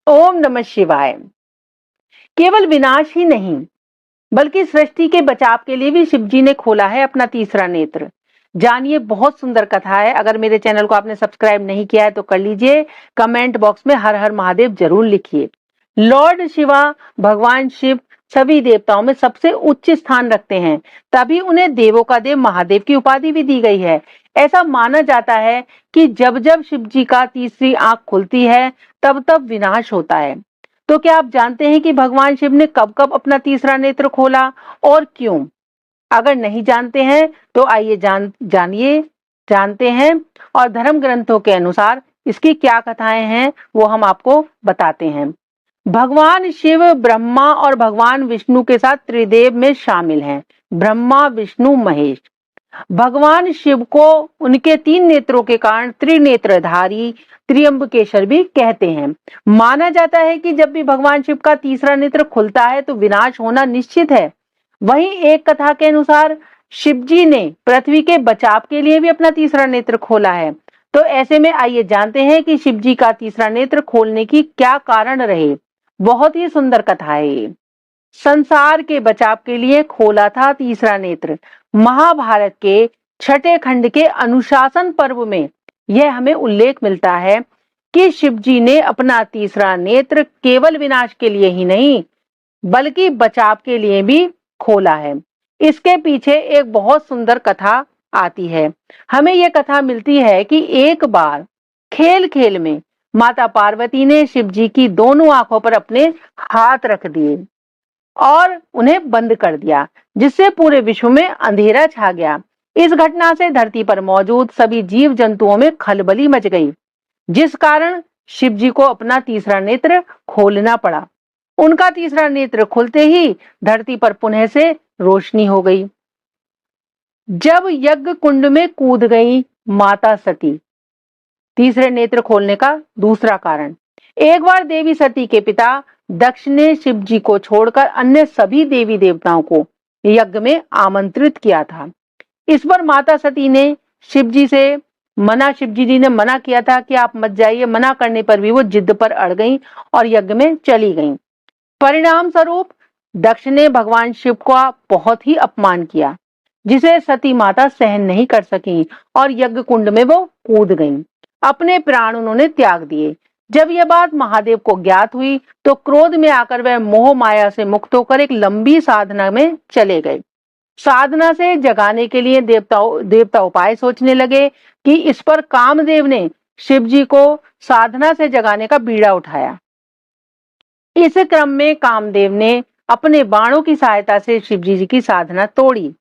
ओम नमः शिवाय। केवल विनाश ही नहीं बल्कि सृष्टि के बचाव के लिए भी शिव जी ने खोला है अपना तीसरा नेत्र। जानिए, बहुत सुंदर कथा है। अगर मेरे चैनल को आपने सब्सक्राइब नहीं किया है तो कर लीजिए। कमेंट बॉक्स में हर हर महादेव जरूर लिखिए। लॉर्ड शिवा, भगवान शिव सभी देवताओं में सबसे उच्च स्थान रखते हैं, तभी उन्हें देवों का देव महादेव की उपाधि भी दी गई है। ऐसा माना जाता है कि जब जब शिव जी का तीसरी आंख खुलती है तब तब विनाश होता है। तो क्या आप जानते हैं कि भगवान शिव ने कब कब अपना तीसरा नेत्र खोला और क्यों? अगर नहीं जानते हैं तो आइए जानिए जानते हैं। और धर्म ग्रंथों के अनुसार इसकी क्या कथाएं हैं वो हम आपको बताते हैं। भगवान शिव ब्रह्मा और भगवान विष्णु के साथ त्रिदेव में शामिल हैं। ब्रह्मा, विष्णु, महेश। भगवान शिव को उनके 3 नेत्रों के कारण त्रिनेत्रधारी, त्र्यंबकेश्वर भी कहते हैं। माना जाता है कि जब भी भगवान शिव का तीसरा नेत्र खुलता है तो विनाश होना निश्चित है। वहीं एक कथा के अनुसार शिव जी ने पृथ्वी के बचाव के लिए भी अपना तीसरा नेत्र खोला है। तो ऐसे में आइए जानते हैं कि शिव जी का तीसरा नेत्र खोलने की क्या कारण रहे। बहुत ही सुंदर कथा है ये। संसार के बचाव के लिए खोला था तीसरा नेत्र। महाभारत के छठे खंड के अनुशासन पर्व में यह हमें उल्लेख मिलता है कि शिव जी ने अपना तीसरा नेत्र केवल विनाश के लिए ही नहीं बल्कि बचाव के लिए भी खोला है। इसके पीछे एक बहुत सुंदर कथा आती है। हमें यह कथा मिलती है कि एक बार खेल खेल में माता पार्वती ने शिव जी की दोनों आंखों पर अपने हाथ रख दिए और उन्हें बंद कर दिया, जिससे पूरे विश्व में अंधेरा छा गया। इस घटना से धरती पर मौजूद सभी जीव जंतुओं में खलबली मच गई, जिस कारण शिव जी को अपना तीसरा नेत्र खोलना पड़ा। उनका तीसरा नेत्र खुलते ही धरती पर पुनः से रोशनी हो गई। जब यज्ञ कुंड में कूद गई माता सती, तीसरे नेत्र खोलने का दूसरा कारण। एक बार देवी सती के पिता दक्ष ने शिव जी को छोड़कर अन्य सभी देवी देवताओं को यज्ञ में आमंत्रित किया था। इस पर माता सती ने शिव जी ने मना किया था कि आप मत जाइए। मना करने पर भी वो जिद पर अड़ गईं और यज्ञ में चली गईं। परिणाम स्वरूप दक्ष ने भगवान शिव का बहुत ही अपमान किया, जिसे सती माता सहन नहीं कर सकी और यज्ञ कुंड में वो कूद गईं। अपने प्राण उन्होंने त्याग दिए। जब यह बात महादेव को ज्ञात हुई तो क्रोध में आकर वह मोह माया से मुक्त होकर एक लंबी साधना में चले गए। साधना से जगाने के लिए देवता उपाय सोचने लगे कि इस पर कामदेव ने शिव जी को साधना से जगाने का बीड़ा उठाया। इस क्रम में कामदेव ने अपने बाणों की सहायता से शिव जी की साधना तोड़ी।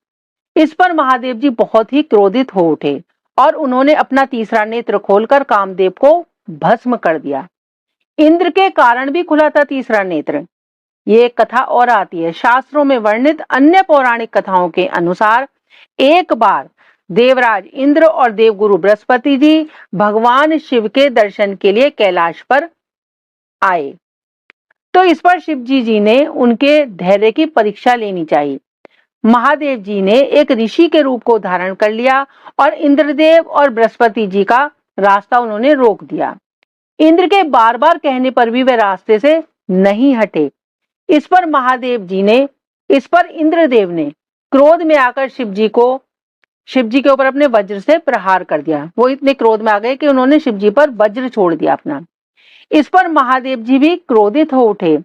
इस पर महादेव जी बहुत ही क्रोधित हो उठे और उन्होंने अपना तीसरा नेत्र खोलकर कामदेव को भस्म कर दिया। इंद्र के कारण भी खुला था तीसरा नेत्र। ये एक कथा और आती है। शास्त्रों में वर्णित अन्य पौराणिक कथाओं के अनुसार एक बार देवराज इंद्र और देवगुरु बृहस्पति जी भगवान शिव के दर्शन के लिए कैलाश पर आए, तो इस पर शिव जी ने उनके धैर्य की परीक्षा लेनी चाहिए। महादेव जी ने एक ऋषि के रूप को धारण कर लिया और इंद्रदेव और बृहस्पति जी का रास्ता उन्होंने रोक दिया। इंद्र के बार बार कहने पर भी वे रास्ते से नहीं हटे। इस पर इंद्रदेव ने क्रोध में आकर शिव जी के ऊपर अपने वज्र से प्रहार कर दिया। वो इतने क्रोध में आ गए कि उन्होंने शिव जी पर वज्र छोड़ दिया अपना। इस पर महादेव जी भी क्रोधित हो उठे,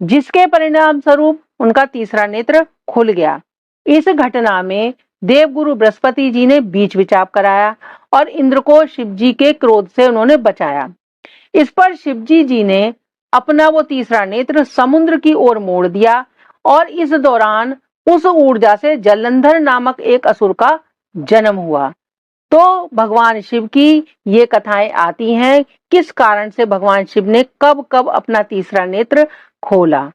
जिसके परिणाम स्वरूप उनका तीसरा नेत्र खुल गया। इस घटना में देवगुरु बृहस्पति जी ने बीच विचाप कराया और इंद्र को शिव जी के क्रोध से उन्होंने बचाया। इस पर शिव जी ने अपना वो तीसरा नेत्र समुद्र की ओर मोड़ दिया और इस दौरान उस ऊर्जा से जलंधर नामक एक असुर का जन्म हुआ। तो भगवान शिव की ये कथाएं आती हैं किस कारण से भगवान शिव ने कब कब अपना तीसरा नेत्र खोला।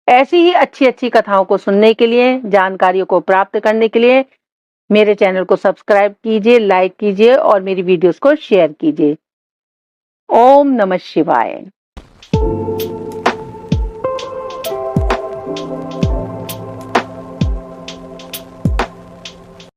ऐसी ही अच्छी अच्छी कथाओं को सुनने के लिए, जानकारियों को प्राप्त करने के लिए मेरे चैनल को सब्सक्राइब कीजिए, लाइक कीजिए और मेरी वीडियोस को शेयर कीजिए। ओम नमः शिवाय।